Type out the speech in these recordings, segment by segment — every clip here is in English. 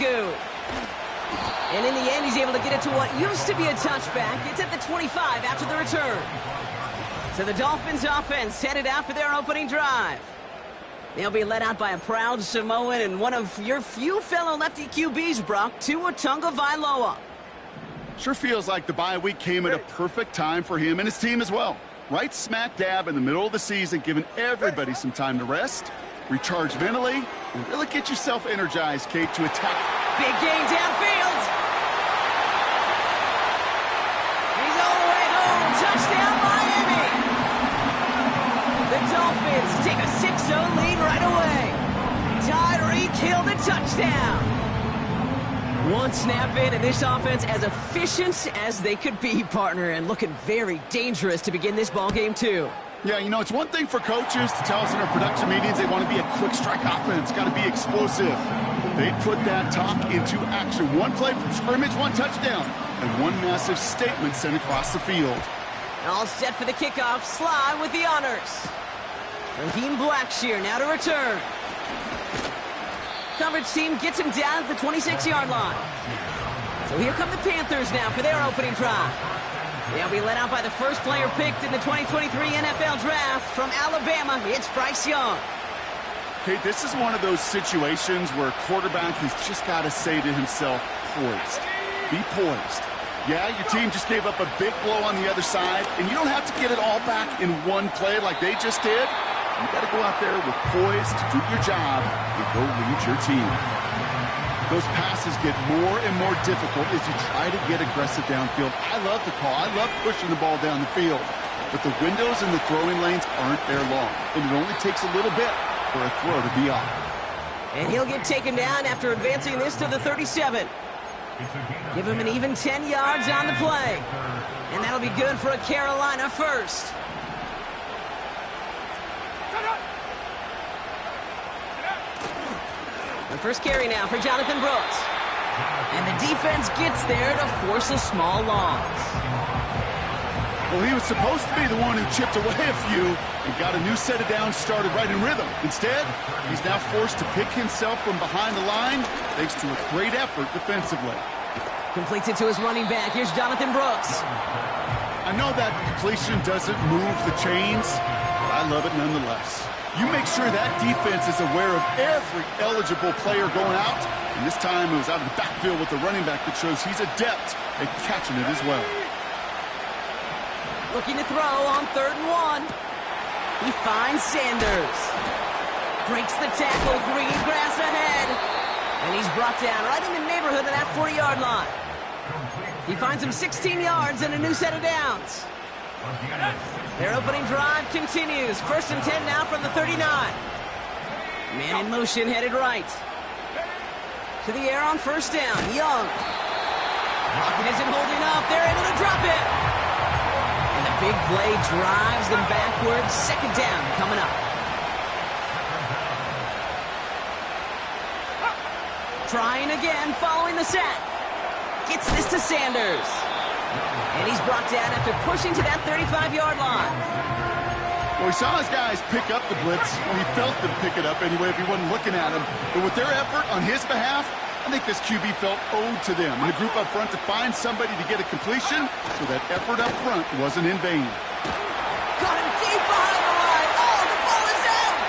Magoo. And in the end, he's able to get it to what used to be a touchback. It's at the 25 after the return. So the Dolphins offense headed out for their opening drive. They'll be led out by a proud Samoan and one of your few fellow lefty QBs, Brock, Tua Tagovailoa. Sure feels like the bye week came at a perfect time for him and his team as well. Right smack dab in the middle of the season, giving everybody some time to rest, recharge mentally, and really get yourself energized, Kate, to attack. Big game downfield. He's all the way home. Touchdown, Miami. The Dolphins take a 6-0 lead right away. Tyreek Hill the touchdown. One snap in, and this offense as efficient as they could be, partner, and looking very dangerous to begin this ball game too. Yeah, you know, it's one thing for coaches to tell us in our production meetings they want to be a quick strike offense, got to be explosive. They put that talk into action. One play from scrimmage, one touchdown, and one massive statement sent across the field. All set for the kickoff. Sly with the honors. Raheem Blackshear now to return. Coverage team gets him down at the 26-yard line. So here come the Panthers now for their opening drive. They'll be led out by the first player picked in the 2023 NFL Draft from Alabama. It's Bryce Young. Okay, this is one of those situations where a quarterback has just got to say to himself, poised. Be poised. Yeah, your team just gave up a big blow on the other side, and you don't have to get it all back in one play like they just did. You got to go out there with poise to do your job and go lead your team. Those passes get more and more difficult as you try to get aggressive downfield. I love the call. I love pushing the ball down the field. But the windows in the throwing lanes aren't there long, and it only takes a little bit for a throw to be off. And he'll get taken down after advancing this to the 37. Give him an even 10 yards on the play. And that'll be good for a Carolina first. The first carry now for Jonathan Brooks. And the defense gets there to force a small loss. Well, he was supposed to be the one who chipped away a few and got a new set of downs started right in rhythm. Instead, he's now forced to pick himself from behind the line thanks to a great effort defensively. Completes it to his running back. Here's Jonathan Brooks. I know that completion doesn't move the chains, but I love it nonetheless. You make sure that defense is aware of every eligible player going out, and this time it was out of the backfield with the running back that shows he's adept at catching it as well. Looking to throw on 3rd and 1. He finds Sanders. Breaks the tackle, green grass ahead. And he's brought down right in the neighborhood of that 40-yard line. He finds him 16 yards and a new set of downs. Their opening drive continues. 1st and 10 now from the 39. Man in motion, headed right. To the air on 1st down. Young. Pocket isn't holding up. They're able to drop it. And the big play drives them backwards. 2nd down coming up. Trying again, following the sack. Gets this to Sanders. And he's brought down after pushing to that 35-yard line. Well, he saw his guys pick up the blitz. Well, he felt them pick it up anyway if he wasn't looking at him. But with their effort on his behalf, I think this QB felt owed to them. And the group up front to find somebody to get a completion so that effort up front wasn't in vain. Got him deep behind the line. Oh, the ball is out.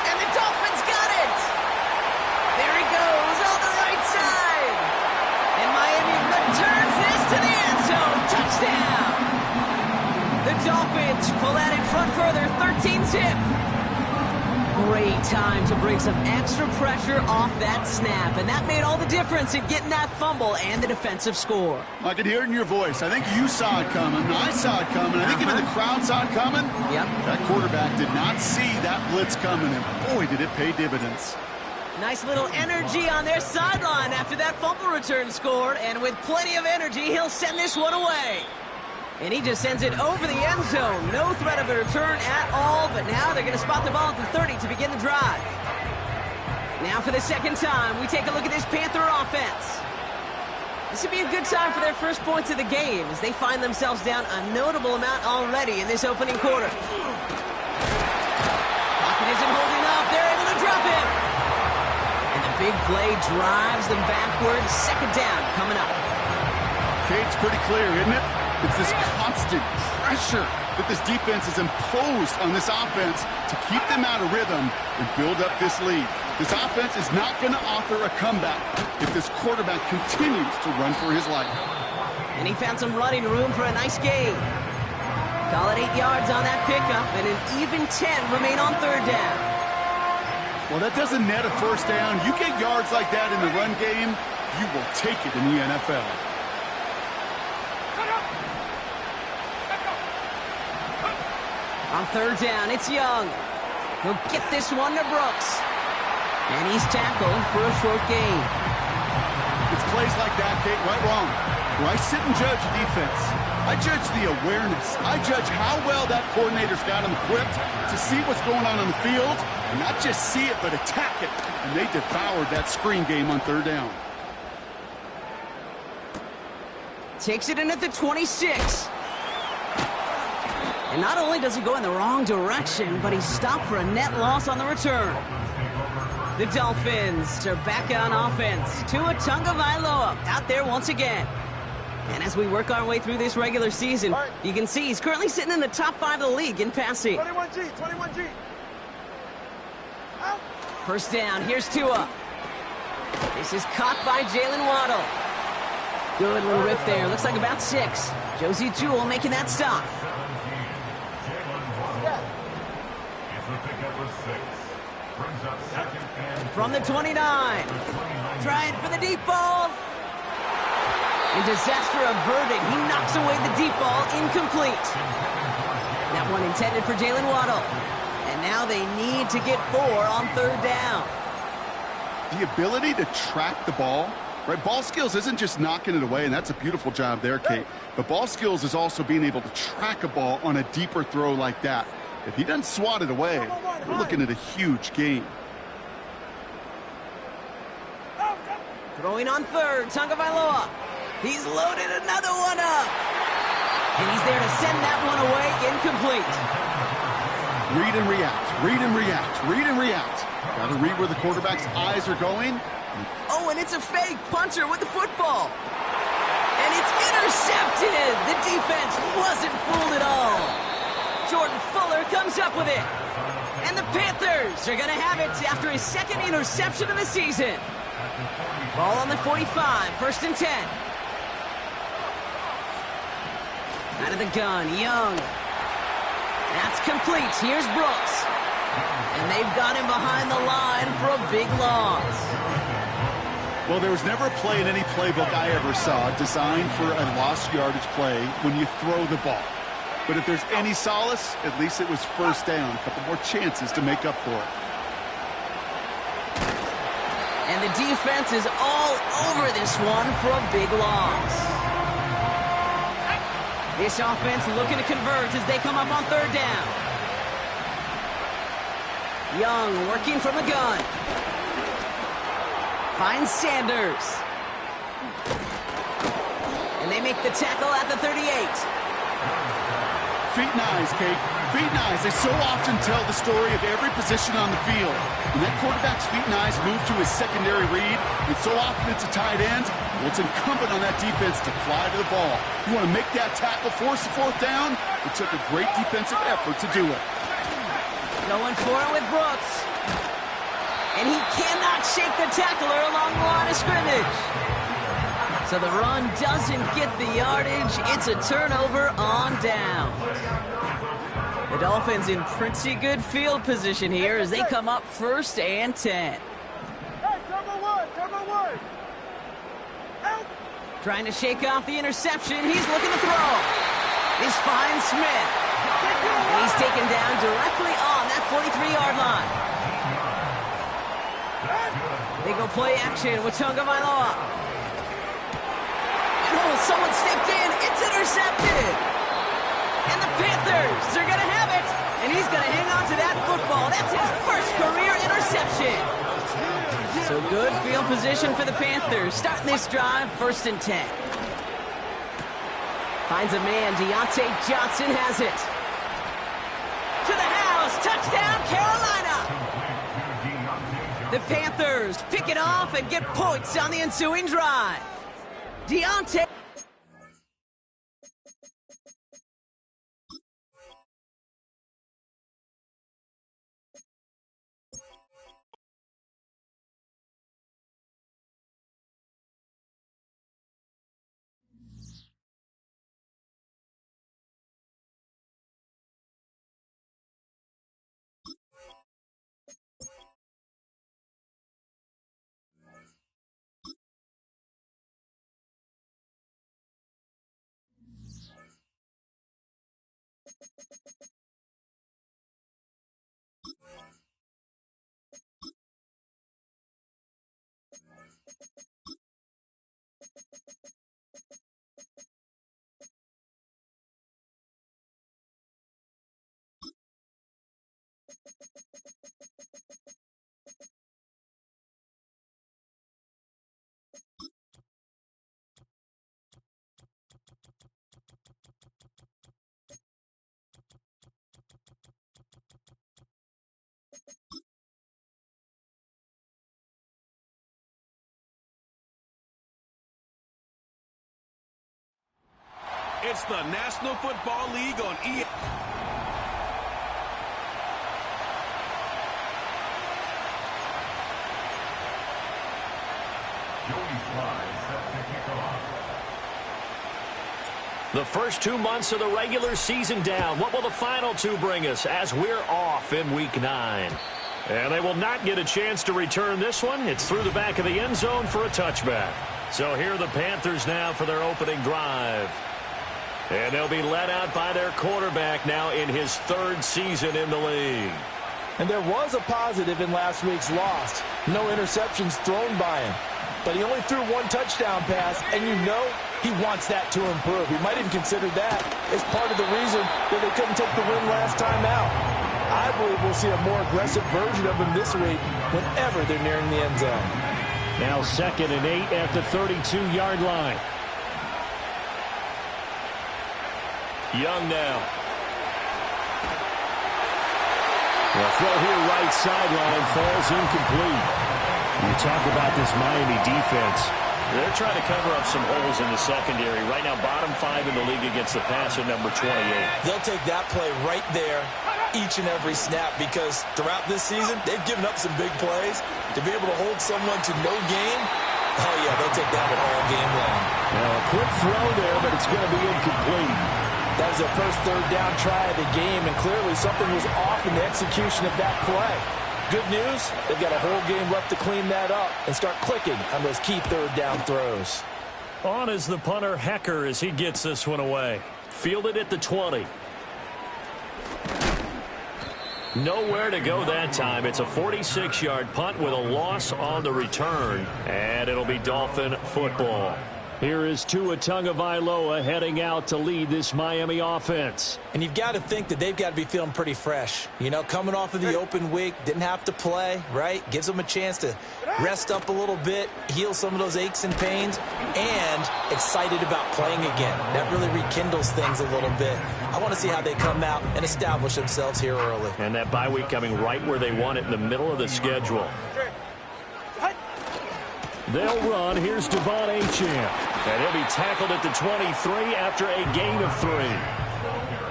And the Dolphins got it. There he goes on the right side. And Miami returns this to the end zone. Touchdown. The Dolphins pull that in front further. 13-zip. Great time to bring some extra pressure off that snap. And that made all the difference in getting that fumble and the defensive score. I could hear it in your voice. I think you saw it coming. I saw it coming. I think even the crowd saw it coming. Yep. That quarterback did not see that blitz coming. And boy, did it pay dividends. Nice little energy on their sideline after that fumble return scored. And with plenty of energy, he'll send this one away. And he just sends it over the end zone. No threat of a return at all, but now they're going to spot the ball at the 30 to begin the drive. Now for the 2nd time, we take a look at this Panther offense. This would be a good time for their first points of the game as they find themselves down a notable amount already in this opening quarter. Pocket isn't holding up. They're able to drop him. And the big play drives them backwards. Second down coming up. Okay, it's pretty clear, isn't it? It's this constant pressure that this defense has imposed on this offense to keep them out of rhythm and build up this lead. This offense is not going to offer a comeback if this quarterback continues to run for his life. And he found some running room for a nice gain. Call it 8 yards on that pickup, and an even 10 remain on third down. Well, that doesn't net a first down. You get yards like that in the run game, you will take it in the NFL. On third down, it's Young. He'll get this one to Brooks. And he's tackled for a short gain. It's plays like that, Kate, right wrong. Where I sit and judge defense. I judge the awareness. I judge how well that coordinator's got him equipped to see what's going on the field, and not just see it, but attack it. And they devoured that screen game on third down. Takes it in at the 26. And not only does he go in the wrong direction, but he's stopped for a net loss on the return. The Dolphins are back on offense. Tua Tagovailoa out there once again. And as we work our way through this regular season, you can see he's currently sitting in the top 5 of the league in passing. 21G. Out. First down, here's Tua. This is caught by Jalen Waddle. Good little rip there. Looks like about 6. Josie Jewell making that stop. From the 29. Trying for the deep ball. And disaster averted. He knocks away the deep ball. Incomplete. That one intended for Jalen Waddle. And now they need to get 4 on third down. The ability to track the ball, right? Ball skills isn't just knocking it away, and that's a beautiful job there, Kate. But ball skills is also being able to track a ball on a deeper throw like that. If he doesn't swat it away, we're looking at a huge gain. Throwing on third, Tagovailoa. He's loaded another one up. And he's there to send that one away, incomplete. Read and react, read and react, read and react. Got to read where the quarterback's eyes are going. Oh, and it's a fake puncher with the football. And it's intercepted. The defense wasn't fooled at all. Jordan Fuller comes up with it. And the Panthers are going to have it after his second interception of the season. Ball on the 45, first and 10. Out of the gun, Young. That's complete. Here's Brooks. And they've got him behind the line for a big loss. Well, there was never a play in any playbook I ever saw designed for a lost yardage play when you throw the ball. But if there's any solace, at least it was first down. A couple more chances to make up for it. And the defense is all over this one for a big loss. This offense looking to convert as they come up on third down. Young working from the gun. Finds Sanders. And they make the tackle at the 38. Feet and eyes, Kate. Feet and eyes. They so often tell the story of every position on the field. When that quarterback's feet and eyes move to his secondary read, and so often it's a tight end, well, it's incumbent on that defense to fly to the ball. You want to make that tackle, force the fourth down? It took a great defensive effort to do it. Going for it with Brooks. And he cannot shake the tackler along the line of scrimmage. So the run doesn't get the yardage. It's a turnover on down. The Dolphins in pretty good field position here as they come up first and 10. Hey, turbo one. Help. Trying to shake off the interception. He's looking to throw. This finds Smith. And he's taken down directly on that 43-yard line. They go play action with Tagovailoa. Oh, someone stepped in. It's intercepted. And the Panthers are going to have it. And he's going to hang on to that football. That's his first career interception. So good field position for the Panthers. Starting this drive, first and 10. Finds a man. Deontay Johnson has it. To the house. Touchdown, Carolina. The Panthers pick it off and get points on the ensuing drive. Deontay. It's the National Football League on EA. The first 2 months of the regular season down. What will the final two bring us as we're off in Week 9? And they will not get a chance to return this one. It's through the back of the end zone for a touchback. So here are the Panthers now for their opening drive. And they'll be led out by their quarterback now in his third season in the league. And there was a positive in last week's loss. No interceptions thrown by him. But he only threw one touchdown pass, and you know he wants that to improve. He might even consider that as part of the reason that they couldn't take the win last time out. I believe we'll see a more aggressive version of him this week whenever they're nearing the end zone. Now 2nd and 8 at the 32-yard line. Young now. The throw here right sideline falls incomplete. You talk about this Miami defense. They're trying to cover up some holes in the secondary. Right now, bottom 5 in the league against the passer, number 28. They'll take that play right there each and every snap because throughout this season, they've given up some big plays. To be able to hold someone to no gain, oh yeah, they'll take that one all game long. Now a quick throw there, but it's going to be incomplete. That was their first third down try of the game, and clearly something was off in the execution of that play. Good news, they've got a whole game left to clean that up and start clicking on those key third down throws. On is the punter, Hecker, as he gets this one away. Fielded at the 20. Nowhere to go that time. It's a 46-yard punt with a loss on the return, and it'll be Dolphin football. Here is Tua Tagovailoa heading out to lead this Miami offense. And you've got to think that they've got to be feeling pretty fresh. You know, coming off of the open week, didn't have to play, right? Gives them a chance to rest up a little bit, heal some of those aches and pains, and excited about playing again. That really rekindles things a little bit. I want to see how they come out and establish themselves here early. And that bye week coming right where they want it, in the middle of the schedule. They'll run. Here's Devon Achane. And he'll be tackled at the 23 after a gain of 3.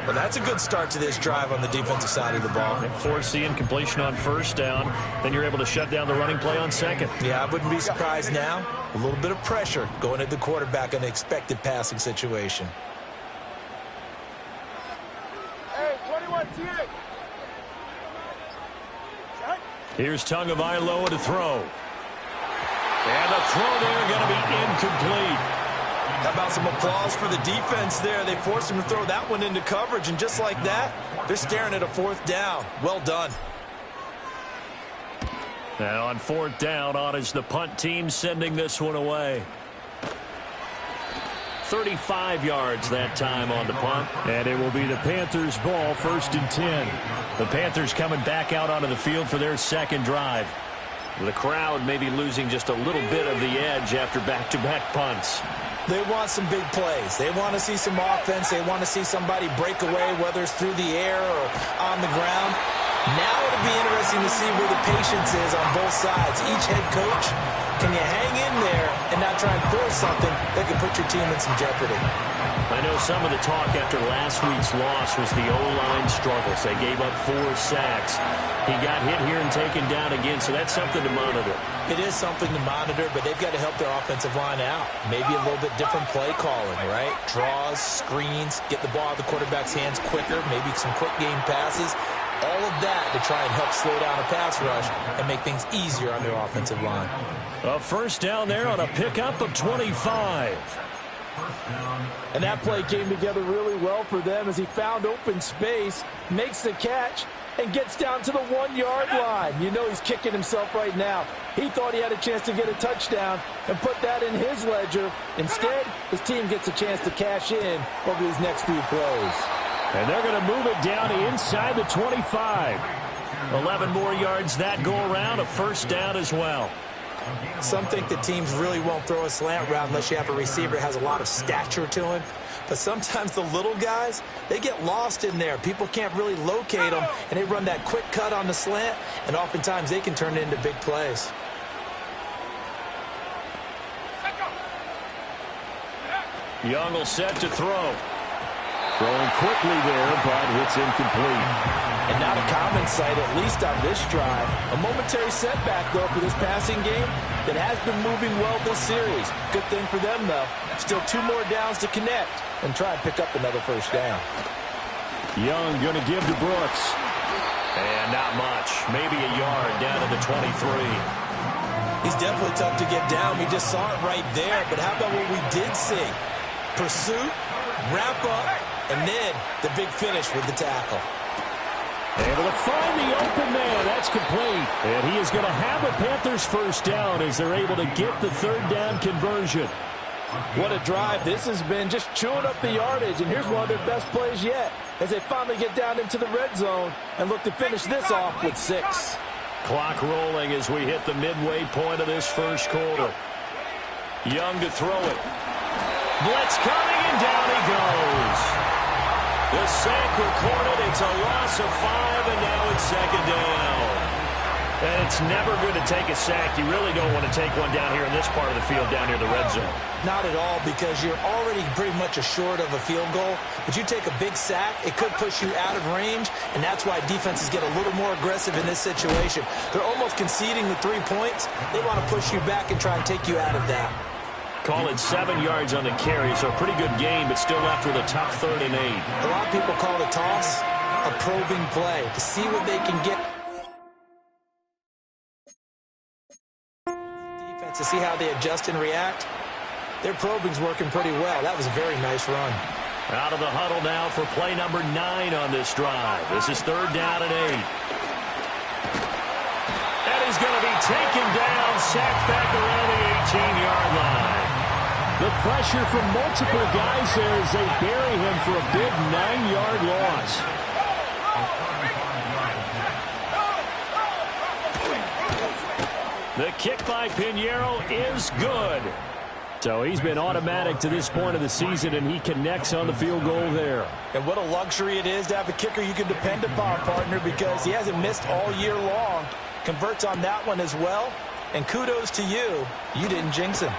Well, that's a good start to this drive on the defensive side of the ball. Force the incompletion on first down. Then you're able to shut down the running play on second. Yeah, I wouldn't be surprised now. A little bit of pressure going at the quarterback in an expected passing situation. Hey, 21 T8. Here's Tagovailoa to throw. And the throw there going to be incomplete. How about some applause for the defense there? They forced him to throw that one into coverage, and just like that, they're staring at a 4th down. Well done. Now on 4th down, on is the punt team sending this one away. 35 yards that time on the punt. And it will be the Panthers' ball, 1st and 10. The Panthers coming back out onto the field for their second drive. The crowd may be losing just a little bit of the edge after back-to-back punts. They want some big plays. They want to see some offense. They want to see somebody break away, whether it's through the air or on the ground. Now it'll be interesting to see where the patience is on both sides. Each head coach, can you hang in there and not try and force something that could put your team in some jeopardy? I know some of the talk after last week's loss was the O-line struggles. They gave up 4 sacks. He got hit here and taken down again, so that's something to monitor. It is something to monitor, but they've got to help their offensive line out. Maybe a little bit different play calling, right? Draws, screens, get the ball out of the quarterback's hands quicker, maybe some quick game passes. All of that to try and help slow down a pass rush and make things easier on their offensive line. A first down there on a pickup of 25. And that play came together really well for them as he found open space, makes the catch, and gets down to the 1-yard line. You know he's kicking himself right now. He thought he had a chance to get a touchdown and put that in his ledger. Instead, his team gets a chance to cash in over these next few plays. And they're going to move it down to inside the 25. 11 more yards that go around, a first down as well. Some think that teams really won't throw a slant route unless you have a receiver that has a lot of stature to him. But sometimes the little guys, they get lost in there. People can't really locate them, and they run that quick cut on the slant, and oftentimes they can turn it into big plays. Young will set to throw. Throwing quickly there, but it's incomplete. And not a common sight, at least on this drive. A momentary setback, though, for this passing game that has been moving well this series. Good thing for them, though. Still 2 more downs to connect and try and pick up another first down. Young going to give to Brooks. And not much. Maybe a yard down to the 23. He's definitely tough to get down. We just saw it right there. But how about what we did see? Pursuit, wrap up, and then the big finish with the tackle. Able to find the open man. That's complete. And he is going to have a Panthers first down as they're able to get the third down conversion. What a drive this has been, just chewing up the yardage. And here's one of their best plays yet as they finally get down into the red zone and look to finish this off with 6. Clock rolling as we hit the midway point of this first quarter. Young to throw it. Blitz coming, and down he goes. The sack recorded. It's a loss of 5, and now it's second down. And it's never good to take a sack. You really don't want to take one down here in this part of the field, down near the red zone. Not at all, because you're already pretty much assured of a field goal. But you take a big sack, it could push you out of range, and that's why defenses get a little more aggressive in this situation. They're almost conceding the 3 points. They want to push you back and try and take you out of that. Call it 7 yards on the carry, so a pretty good game, but still left with a tough 3rd and 8. A lot of people call the toss a probing play to see what they can get. Defense to see how they adjust and react. Their probing's working pretty well. That was a very nice run. Out of the huddle now for play number 9 on this drive. This is 3rd down and 8. And he's going to be taken down, sacked back around the 18-yard line. The pressure from multiple guys there as they bury him for a big 9-yard loss. The kick by Pinheiro is good. So he's been automatic to this point of the season, and he connects on the field goal there. And what a luxury it is to have a kicker you can depend upon, partner, because he hasn't missed all year long. Converts on that one as well. And kudos to you. You didn't jinx him.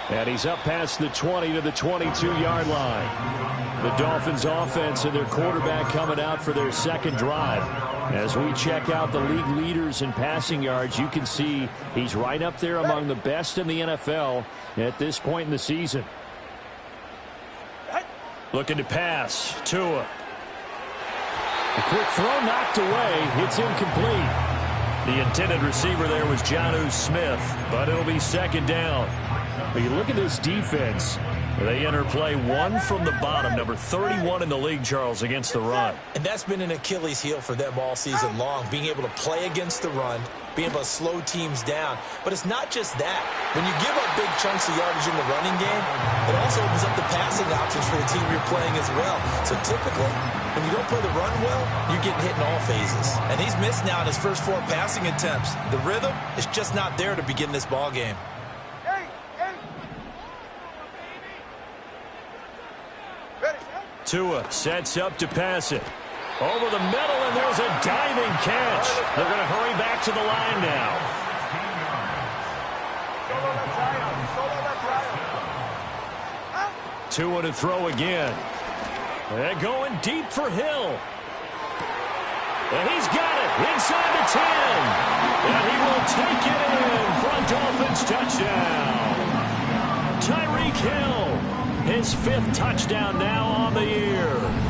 And he's up past the 20 to the 22-yard line. The Dolphins offense and their quarterback coming out for their second drive. As we check out the league leaders in passing yards, you can see he's right up there among the best in the NFL at this point in the season. Looking to pass. Tua. A quick throw knocked away. It's incomplete. The intended receiver there was Jonnu Smith, but it'll be second down. But you look at this defense. They enter play 1 from the bottom, number 31 in the league, Charles, against the run. And that's been an Achilles heel for them all season long, being able to play against the run, being able to slow teams down. But it's not just that. When you give up big chunks of yardage in the running game, it also opens up the passing options for the team you're playing as well. So typically, when you don't play the run well, you're getting hit in all phases. And he's missed now in his first 4 passing attempts. The rhythm is just not there to begin this ball game. Tua sets up to pass it. Over the middle, and there's a diving catch. They're going to hurry back to the line now. Two to throw again. They're going deep for Hill. And he's got it inside the 10. And he will take it in for a Dolphins touchdown. Tyreek Hill, his 5th touchdown now on the year.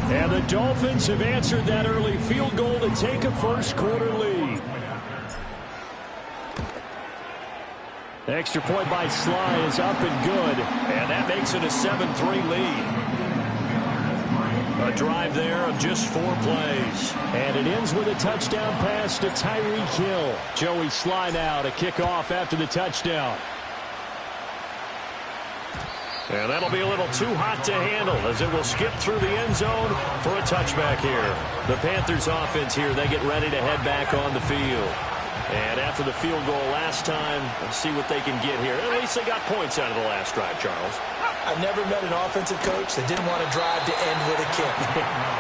And the Dolphins have answered that early field goal to take a first-quarter lead. Extra point by Sly is up and good. And that makes it a 7-3 lead. A drive there of just 4 plays. And it ends with a touchdown pass to Tyreek Hill. Joey Sly now to kick off after the touchdown. And that'll be a little too hot to handle as it will skip through the end zone for a touchback here. The Panthers offense here, they get ready to head back on the field. And after the field goal last time, let's see what they can get here. At least they got points out of the last drive, Charles. I've never met an offensive coach that didn't want to drive to end with a kick.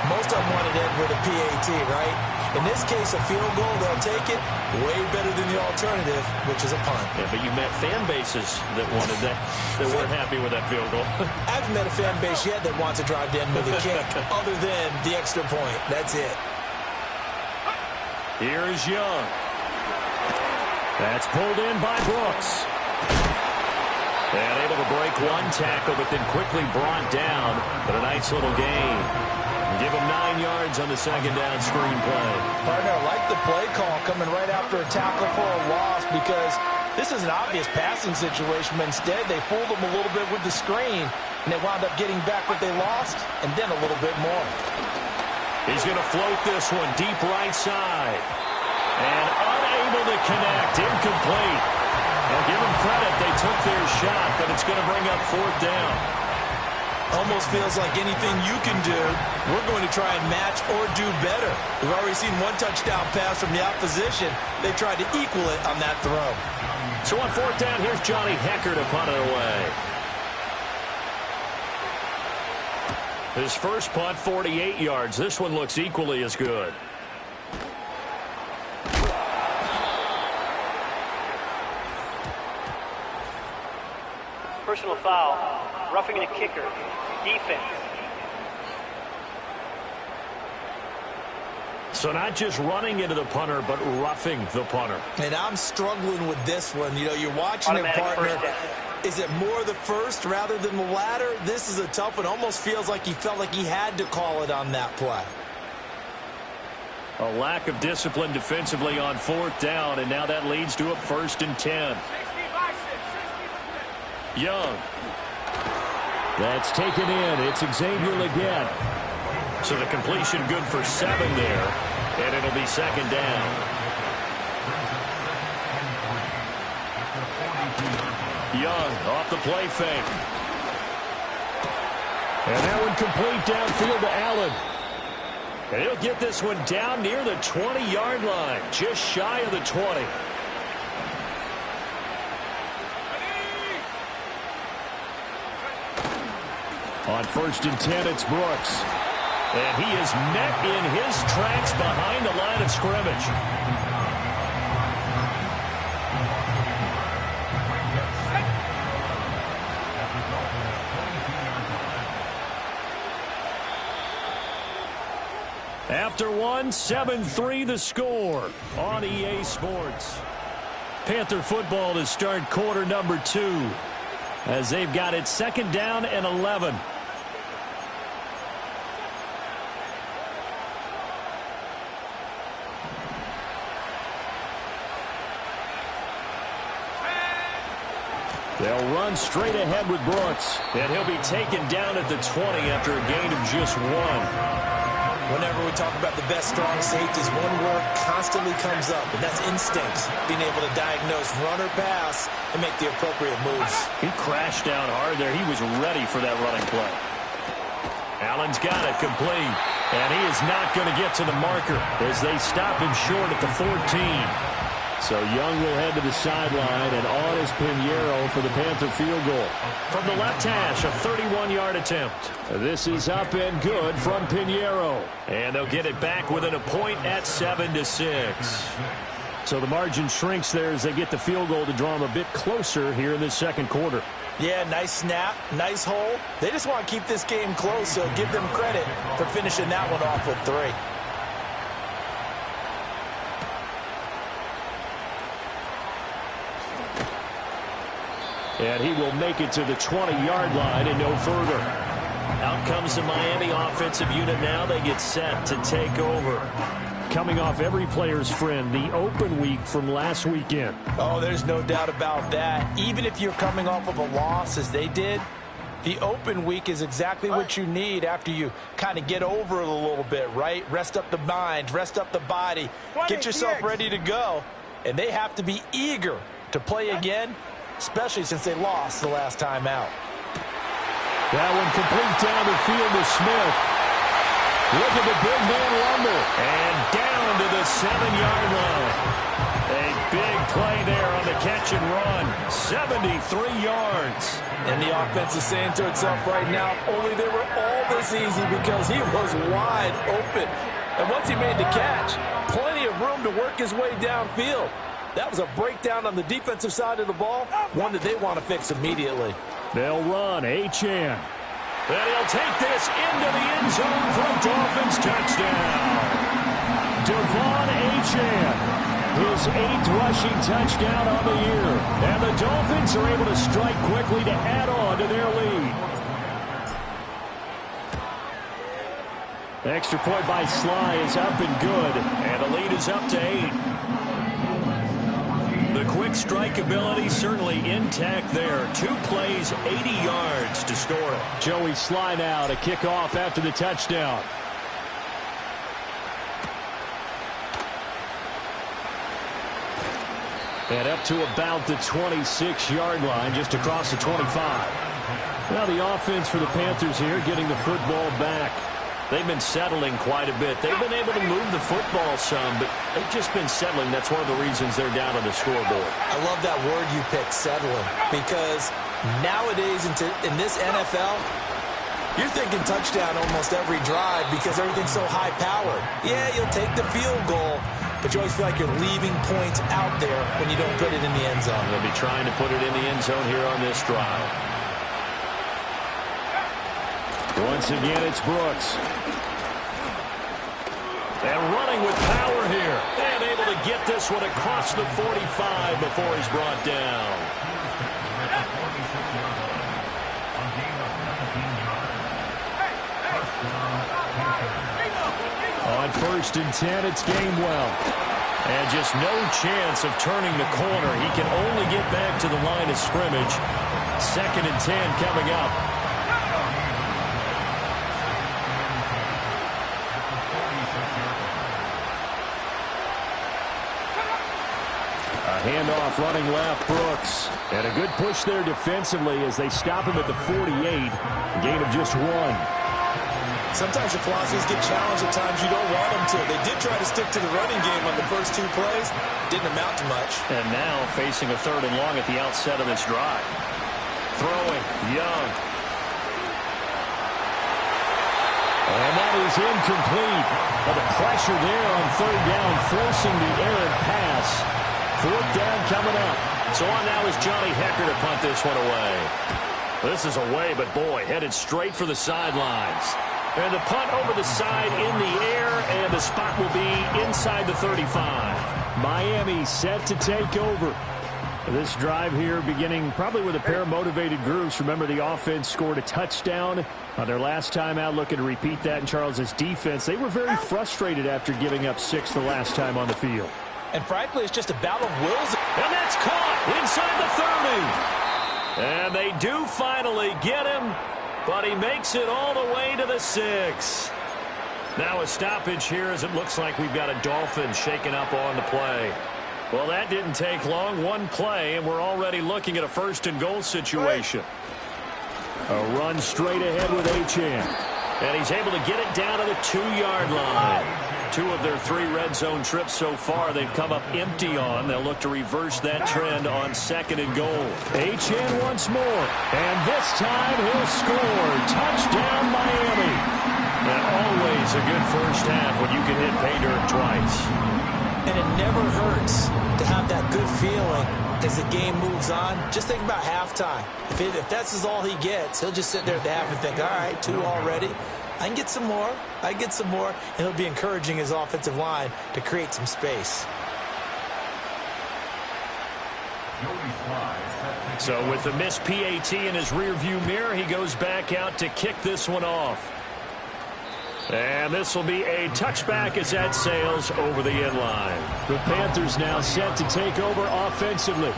Most of them wanted to end with a PAT, right? In this case, a field goal, they'll take it. Way better than the alternative, which is a punt. Yeah, but you met fan bases that wanted that, that weren't happy with that field goal. I haven't met a fan base yet that wants to drive to end with a kick, other than the extra point. That's it. Here's Young. That's pulled in by Brooks. And able to break one tackle, but then quickly brought down. But a nice little gain. Give him 9 yards on the second down screen play. Partner, I like the play call coming right after a tackle for a loss because this is an obvious passing situation, but instead they fooled them a little bit with the screen, and they wound up getting back what they lost, and then a little bit more. He's going to float this one deep right side. And unable to connect, incomplete. I'll give them credit, they took their shot, but it's going to bring up 4th down. Almost feels like anything you can do, we're going to try and match or do better. We've already seen one touchdown pass from the opposition. They tried to equal it on that throw. So on 4th down, here's Johnny Hekker to punt it away. His first punt, 48 yards. This one looks equally as good. Personal foul, roughing the kicker, defense. So not just running into the punter, but roughing the punter. And I'm struggling with this one. You know, you're watching it, partner. Is it more the first rather than the latter? This is a tough one. Almost feels like he felt like he had to call it on that play. A lack of discipline defensively on 4th down, and now that leads to a 1st and 10. Young. That's taken in. It's Xavier Legette. So the completion good for 7 there, and it'll be 2nd down. Young off the play fake. And that one complete downfield to Allen. And he'll get this one down near the 20-yard line, just shy of the 20. On 1st and 10, it's Brooks. And he is met in his tracks behind the line of scrimmage. After one, 7-3 the score on EA Sports. Panther football to start quarter number 2 as they've got it 2nd down and 11. They'll run straight ahead with Brooks, and he'll be taken down at the 20 after a gain of just 1. Whenever we talk about the best strong safeties, one word constantly comes up, and that's instincts. Being able to diagnose run or pass and make the appropriate moves. He crashed down hard there. He was ready for that running play. Allen's got it complete, and he is not going to get to the marker as they stop him short at the 14. So Young will head to the sideline, and on is Pinheiro for the Panther field goal. From the left hash, a 31-yard attempt. This is up and good from Pinheiro. And they'll get it back within a point at 7-6. So the margin shrinks there as they get the field goal to draw them a bit closer here in this second quarter. Yeah, nice snap, nice hole. They just want to keep this game close, so give them credit for finishing that one off with 3. And he will make it to the 20-yard line and no further. Out comes the Miami offensive unit now. They get set to take over. Coming off every player's friend, the open week from last weekend. Oh, there's no doubt about that. Even if you're coming off of a loss as they did, the open week is exactly what you need after you kind of get over it a little bit, right? Rest up the mind, rest up the body, get yourself ready to go. And they have to be eager to play again, especially since they lost the last time out. That one complete down the field to Smith. Look at the big man rumble. And down to the 7-yard line. A big play there on the catch and run. 73 yards. And the offense is saying to itself right now, only they were all this easy because he was wide open. And once he made the catch, plenty of room to work his way downfield. That was a breakdown on the defensive side of the ball, one that they want to fix immediately. They'll run Achane. And he'll take this into the end zone for a Dolphins touchdown. Devon Achane, his 8th rushing touchdown on the year. And the Dolphins are able to strike quickly to add on to their lead. The extra point by Sly is up and good. And the lead is up to 8. The quick strike ability certainly intact there. 2 plays, 80 yards to score it. Joey Sly now to kick off after the touchdown. And up to about the 26-yard line, just across the 25. Now the offense for the Panthers here getting the football back. They've been settling quite a bit. They've been able to move the football some, but they've just been settling. That's one of the reasons they're down on the scoreboard. I love that word you picked, settling, because nowadays in this NFL, you're thinking touchdown almost every drive because everything's so high-powered. Yeah, you'll take the field goal, but you always feel like you're leaving points out there when you don't put it in the end zone. They'll be trying to put it in the end zone here on this drive. Once again, it's Brooks. And running with power here. And able to get this one across the 45 before he's brought down. On 1st and 10, it's Gainwell. And just no chance of turning the corner. He can only get back to the line of scrimmage. 2nd and 10 coming up. Handoff running left, Brooks. And a good push there defensively as they stop him at the 48. Gain of just 1. Sometimes your philosophies get challenged at times you don't want them to. They did try to stick to the running game on the first 2 plays. Didn't amount to much. And now facing a 3rd and long at the outset of this drive. Throwing, Young. And that is incomplete. But the pressure there on 3rd down, forcing the errant pass. 4th down coming up. So on now is Johnny Hekker to punt this one away. This is away, but boy, headed straight for the sidelines. And the punt over the side in the air, and the spot will be inside the 35. Miami set to take over. This drive here beginning probably with a pair of motivated groups. Remember, the offense scored a touchdown on their last time out, looking to repeat that in Charles's defense. They were very frustrated after giving up 6 the last time on the field. And frankly, it's just a battle of wills. And that's caught inside the 30. And they do finally get him, but he makes it all the way to the 6. Now a stoppage here as it looks like we've got a Dolphin shaking up on the play. Well, that didn't take long. 1 play, and we're already looking at a 1st and goal situation. A run straight ahead with Achane. And he's able to get it down to the 2-yard line. 2 of their 3 red zone trips so far they've come up empty on. They'll look to reverse that trend on 2nd and goal. Achane once more. And this time he'll score. Touchdown, Miami. And always a good first half when you can hit pay dirt twice. And it never hurts to have that good feeling as the game moves on. Just think about halftime. If that's all he gets, he'll just sit there at the half and think, all right, 2 already. I can get some more. I can get some more. And he'll be encouraging his offensive line to create some space. So with the missed PAT in his rearview mirror, he goes back out to kick this one off. And this will be a touchback as that sails over the end line. The Panthers now set to take over offensively.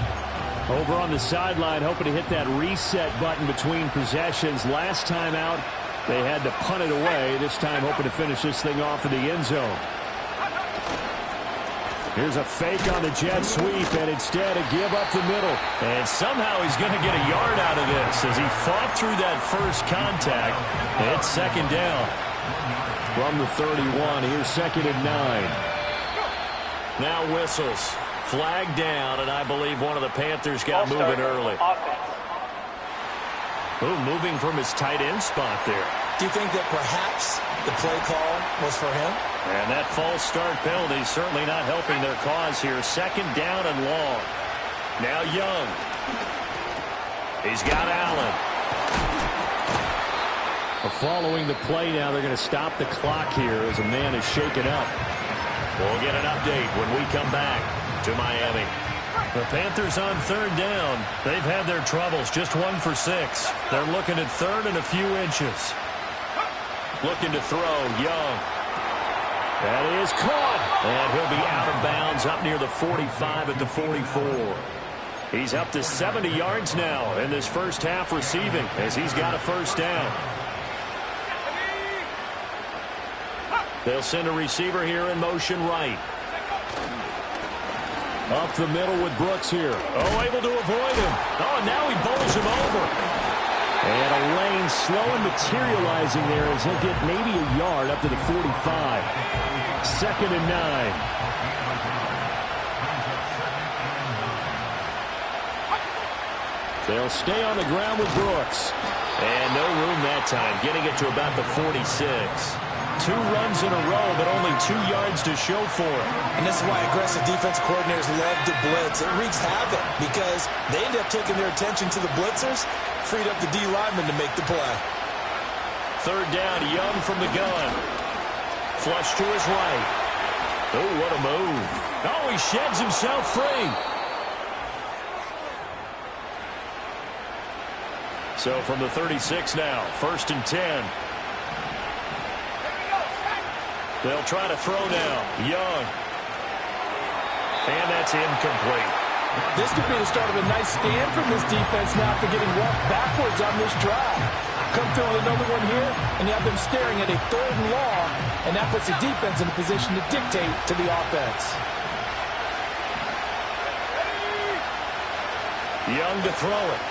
Over on the sideline, hoping to hit that reset button between possessions. Last time out, they had to punt it away. This time hoping to finish this thing off in the end zone. Here's a fake on the jet sweep, and instead a give up the middle. And somehow he's going to get a yard out of this as he fought through that first contact. It's 2nd down. From the 31, here's 2nd and 9. Now whistles. Flag down, and I believe one of the Panthers got moving early. Ooh, moving from his tight end spot there. Do you think that perhaps the play call was for him? And that false start penalty certainly not helping their cause here. 2nd down and long. Now Young. He's got Allen. Following the play now, they're going to stop the clock here as a man is shaken up. We'll get an update when we come back to Miami. The Panthers on 3rd down. They've had their troubles, just 1 for 6. They're looking at 3rd and a few inches. Looking to throw, Young. That is caught. And he'll be out of bounds up near the 45 at the 44. He's up to 70 yards now in this first half receiving as he's got a first down. They'll send a receiver here in motion right. Up the middle with Brooks here. Oh, able to avoid him. Oh, and now he bowls him over. And a lane slow and materializing there as he'll get maybe a yard up to the 45. 2nd and 9. They'll stay on the ground with Brooks. And no room that time, getting it to about the 46. 2 runs in a row, but only 2 yards to show for it. And this is why aggressive defense coordinators love to blitz. It wreaks havoc because they end up taking their attention to the blitzers, freed up the D lineman to make the play. 3rd down, Young from the gun. Flush to his right. Oh, what a move. Oh, he sheds himself free. So from the 36 now, 1st and 10. They'll try to throw now. Young. And that's incomplete. This could be the start of a nice stand from this defense now after getting walked backwards on this drive. Come through with another one here, and you have them staring at a 3rd and long, and that puts the defense in a position to dictate to the offense. Young to throw it.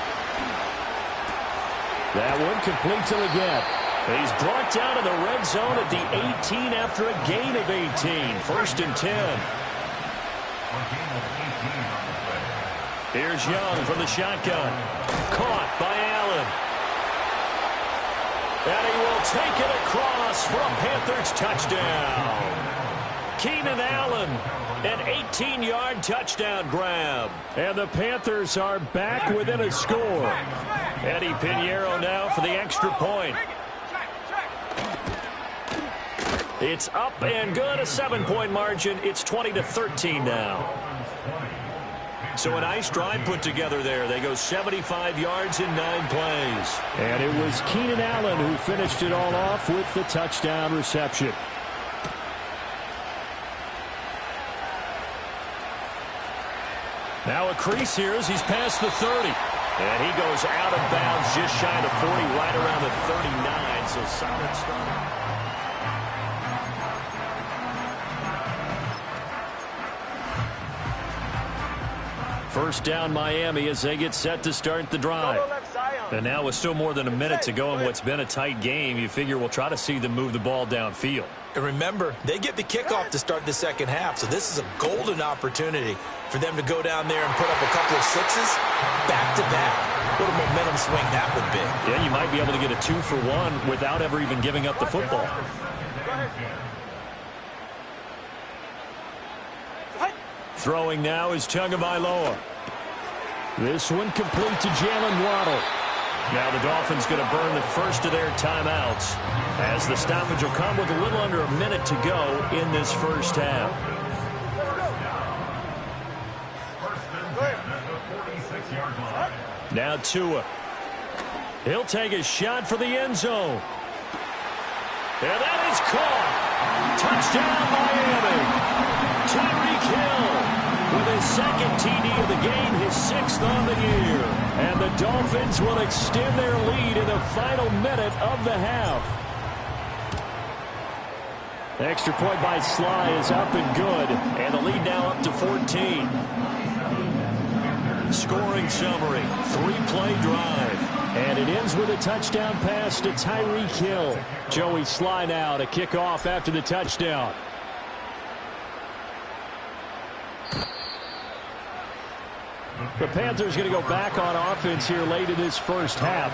That one complete till again. He's brought down to the red zone at the 18 after a gain of 18. 1st and 10. Here's Young from the shotgun. Caught by Allen. And he will take it across for a Panthers touchdown. Keenan Allen, an 18-yard touchdown grab. And the Panthers are back within a score. Eddie Pinheiro now for the extra point. It's up and good, a 7-point margin. It's 20-13 now. So a nice drive put together there. They go 75 yards in 9 plays. And it was Keenan Allen who finished it all off with the touchdown reception. Now a crease here as he's past the 30. And he goes out of bounds just shy of 40, right around the 39. So solid start. First down Miami as they get set to start the drive. And now with still more than a minute to go in what's been a tight game, you figure we'll try to see them move the ball downfield. And remember, they get the kickoff to start the second half, so this is a golden opportunity for them to go down there and put up a couple of sixes back-to-back. What a momentum swing that would be. Yeah, you might be able to get a 2-for-1 without ever even giving up the football. Throwing now is Tagovailoa. This one complete to Jalen Waddle. Now the Dolphins going to burn the first of their timeouts as the stoppage will come with a little under a minute to go in this first half. Now Tua. He'll take a shot for the end zone. And that is caught. Touchdown Miami. Tyreek Hill with his second TD of the game, his 6th on the year. And the Dolphins will extend their lead in the final minute of the half. The extra point by Sly is up and good. And the lead now up to 14. Scoring summary, 3-play drive. And it ends with a touchdown pass to Tyreek Hill. Joey Sly now to kick off after the touchdown. The Panthers going to go back on offense here late in this first half.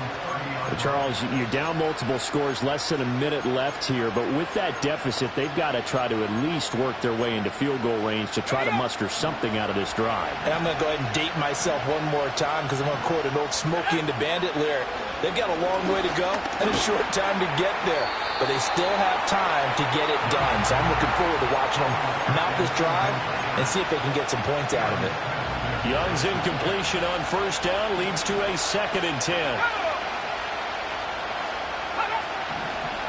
Charles, you're down multiple scores, less than a minute left here. But with that deficit, they've got to try to at least work their way into field goal range to try to muster something out of this drive. And I'm going to go ahead and date myself one more time because I'm going to quote an old Smokey and the Bandit lyric. They've got a long way to go and a short time to get there. But they still have time to get it done. So I'm looking forward to watching them mount this drive and see if they can get some points out of it. Young's incompletion on first down leads to a 2nd and 10.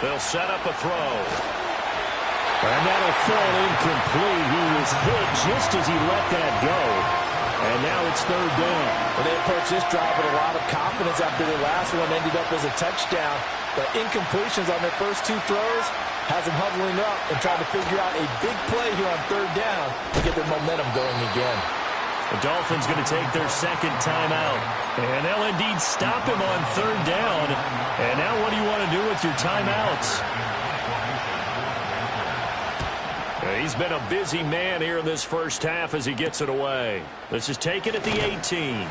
They'll set up a throw. And that'll fall incomplete. He was hit just as he let that go. And now it's 3rd down. Well, they approached this drive with a lot of confidence after their last one ended up as a touchdown. But incompletions on their first 2 throws has them huddling up and trying to figure out a big play here on 3rd down to get their momentum going again. The Dolphins going to take their 2nd timeout. And they'll indeed stop him on 3rd down. And now what do you want to do with your timeouts? He's been a busy man here in this first half as he gets it away. This is taken at the 18.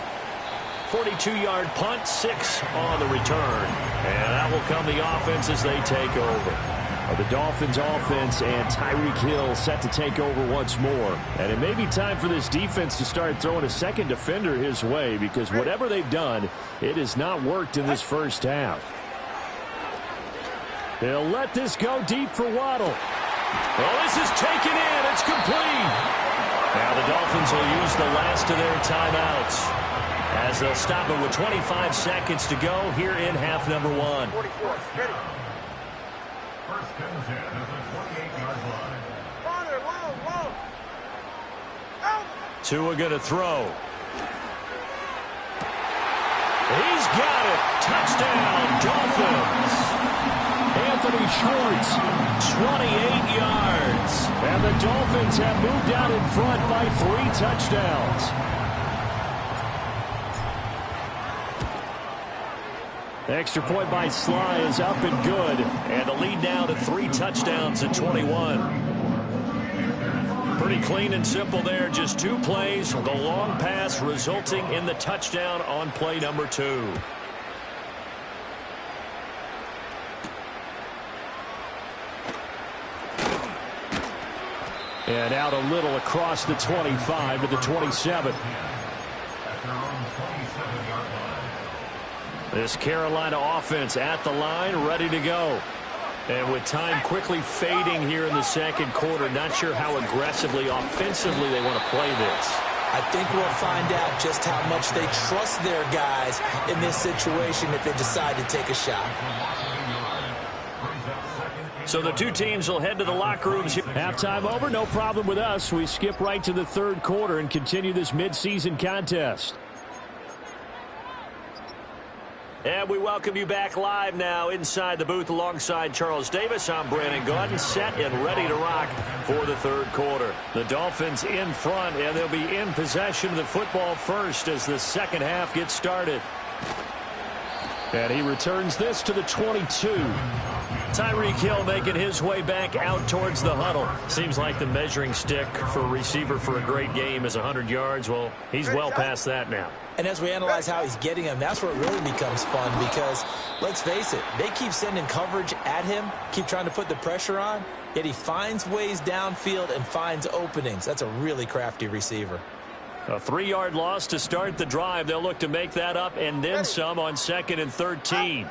42-yard punt, 6 on the return. And that will come the offense as they take over. The Dolphins offense and Tyreek Hill set to take over once more. And it may be time for this defense to start throwing a second defender his way because whatever they've done, it has not worked in this first half. They'll let this go deep for Waddle. Well, this is taken in. It's complete. Now the Dolphins will use the last of their timeouts as they'll stop it with 25 seconds to go here in half number 1. 44, ready. First and 10 at the 28-yard line. Tua going to throw. He's got it. Touchdown, Dolphins. Anthony Schwartz, 28 yards. And the Dolphins have moved out in front by 3 touchdowns. Extra point by Sly is up and good. And the lead now to 3 touchdowns at 21. Pretty clean and simple there. Just 2 plays. The long pass resulting in the touchdown on play number 2. And out a little across the 25 to the 27. This Carolina offense at the line, ready to go. And with time quickly fading here in the second quarter, not sure how aggressively, offensively they want to play this. I think we'll find out just how much they trust their guys in this situation if they decide to take a shot. So the 2 teams will head to the locker rooms. Halftime over, no problem with us. We skip right to the 3rd quarter and continue this midseason contest. And we welcome you back live now inside the booth alongside Charles Davis. I'm Brandon Gaudin, set and ready to rock for the 3rd quarter. The Dolphins in front, and they'll be in possession of the football first as the second half gets started. And he returns this to the 22. Tyreek Hill making his way back out towards the huddle. Seems like the measuring stick for a receiver for a great game is 100 yards. Well, he's well past that now. And as we analyze how he's getting them, that's where it really becomes fun because, let's face it, they keep sending coverage at him, keep trying to put the pressure on, yet he finds ways downfield and finds openings. That's a really crafty receiver. A 3-yard loss to start the drive. They'll look to make that up and then some on 2nd and 13.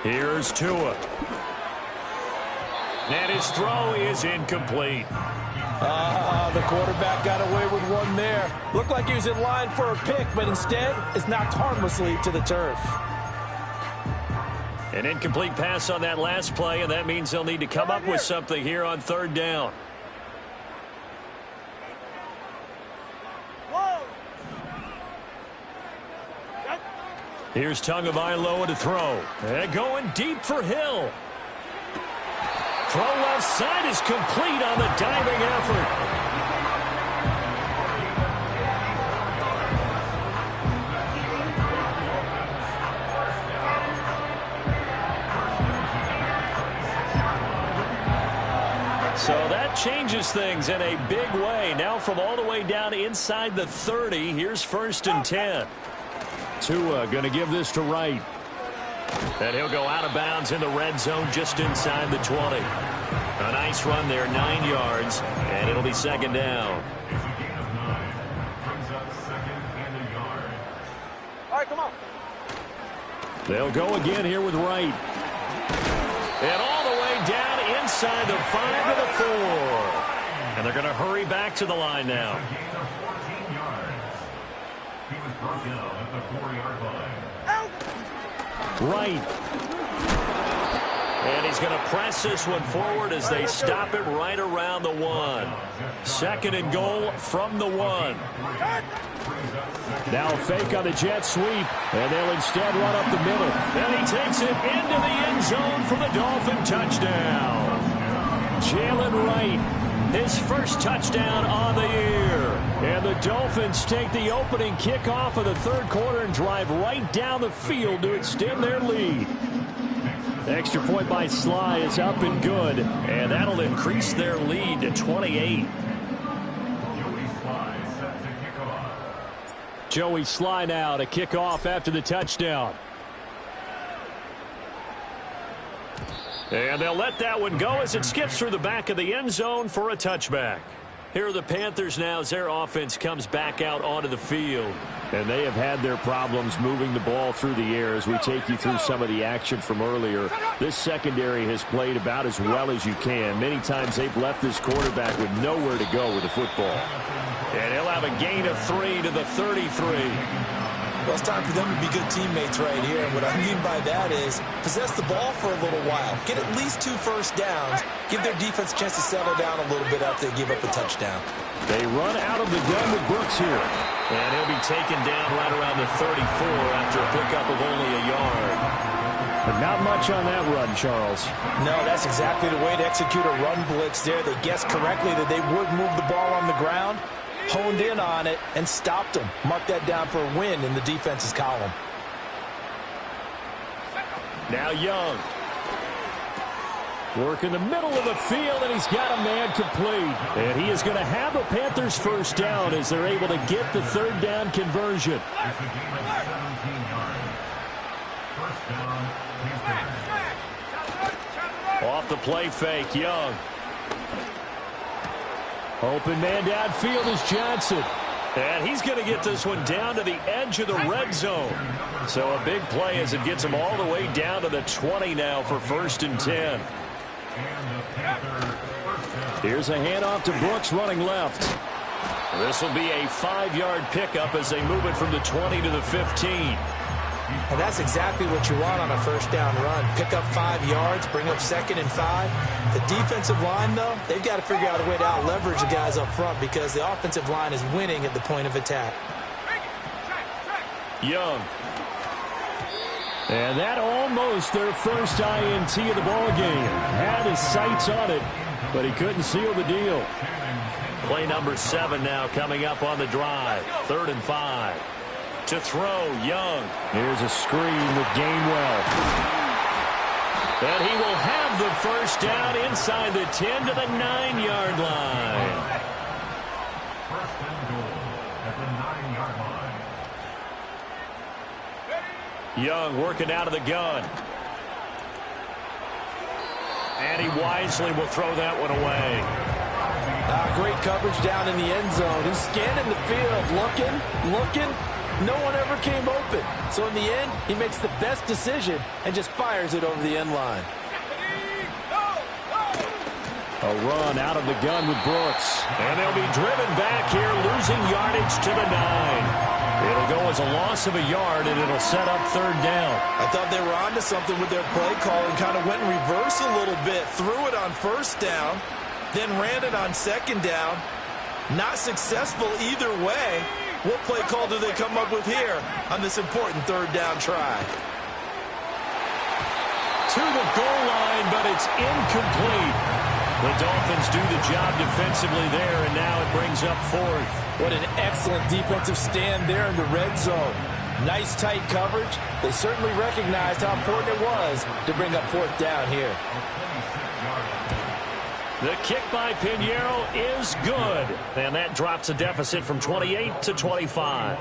Here's Tua. And his throw is incomplete. The quarterback got away with one there. Looked like he was in line for a pick, but instead it's knocked harmlessly to the turf. An incomplete pass on that last play, and that means they'll need to come up with something here on 3rd down. Here's Tagovailoa to throw. And going deep for Hill. Throw left side is complete on the diving effort. So that changes things in a big way. Now from all the way down inside the 30, here's 1st and 10. Tua going to give this to Wright. And he'll go out of bounds in the red zone just inside the 20. A nice run there, 9 yards, and it'll be 2nd down. It's a gain of 9. Brings up 2nd and a yard. All right, come on. They'll go again here with Wright. And all the way down inside the 5 to the 4. And they're going to hurry back to the line now. A gain of 14 yards. He was brought down at the 4-yard line. Wright. And he's going to press this one forward as they stop it right around the 1. 2nd and goal from the 1. Now a fake on the jet sweep, and they'll instead run up the middle. And he takes it into the end zone for the Dolphin touchdown. Jalen Wright, his first touchdown on the year. And the Dolphins take the opening kickoff of the 3rd quarter and drive right down the field to extend their lead. The extra point by Sly is up and good, and that'll increase their lead to 28. Joey Sly now to kick off after the touchdown. And they'll let that one go as it skips through the back of the end zone for a touchback. Here are the Panthers now as their offense comes back out onto the field. And they have had their problems moving the ball through the air as we take you through some of the action from earlier. This secondary has played about as well as you can. Many times they've left this quarterback with nowhere to go with the football. And he'll have a gain of 3 to the 33. Well, it's time for them to be good teammates right here. And what I mean by that is possess the ball for a little while. Get at least 2 first downs. Give their defense a chance to settle down a little bit after they give up a touchdown. They run out of the gun with Brooks here. And he'll be taken down right around the 34 after a pickup of only a yard. But not much on that run, Charles. No, that's exactly the way to execute a run blitz there. They guessed correctly that they would move the ball on the ground, honed in on it, and stopped them. Mark that down for a win in the defense's column. Now Young. Work in the middle of the field, and he's got a man complete. And he is going to have a Panthers first down as they're able to get the 3rd down conversion. It's a gain of 17 yards. First down, Panthers. Off the play fake, Young. Open man downfield is Johnson. And he's going to get this one down to the edge of the red zone. So a big play as it gets him all the way down to the 20 now for 1st and 10. Here's a handoff to Brooks running left. This will be a 5-yard pickup as they move it from the 20 to the 15. And that's exactly what you want on a first down run. Pick up 5 yards, bring up 2nd and 5. The defensive line, though, they've got to figure out a way to out-leverage the guys up front because the offensive line is winning at the point of attack. Young. And that almost their first INT of the ball game. Had his sights on it, but he couldn't seal the deal. Play number 7 now coming up on the drive. 3rd and 5. To throw, Young. Here's a screen with Gainwell. And he will have the first down inside the 10 to the 9-yard line. First and goal at the 9-yard line. Young working out of the gun. And he wisely will throw that one away. Great coverage down in the end zone. He's scanning the field, looking. No one ever came open. So in the end, he makes the best decision and just fires it over the end line. A run out of the gun with Brooks. And they'll be driven back here, losing yardage to the 9. It'll go as a loss of a yard, and it'll set up third down. I thought they were onto something with their play call and kind of went in reverse a little bit. Threw it on first down, then ran it on second down. Not successful either way. What play call do they come up with here on this important third down try? To the goal line, but it's incomplete. The Dolphins do the job defensively there, and now it brings up fourth. What an excellent defensive stand there in the red zone. Nice tight coverage. They certainly recognized how important it was to bring up fourth down here. The kick by Pinheiro is good. And that drops a deficit from 28 to 25.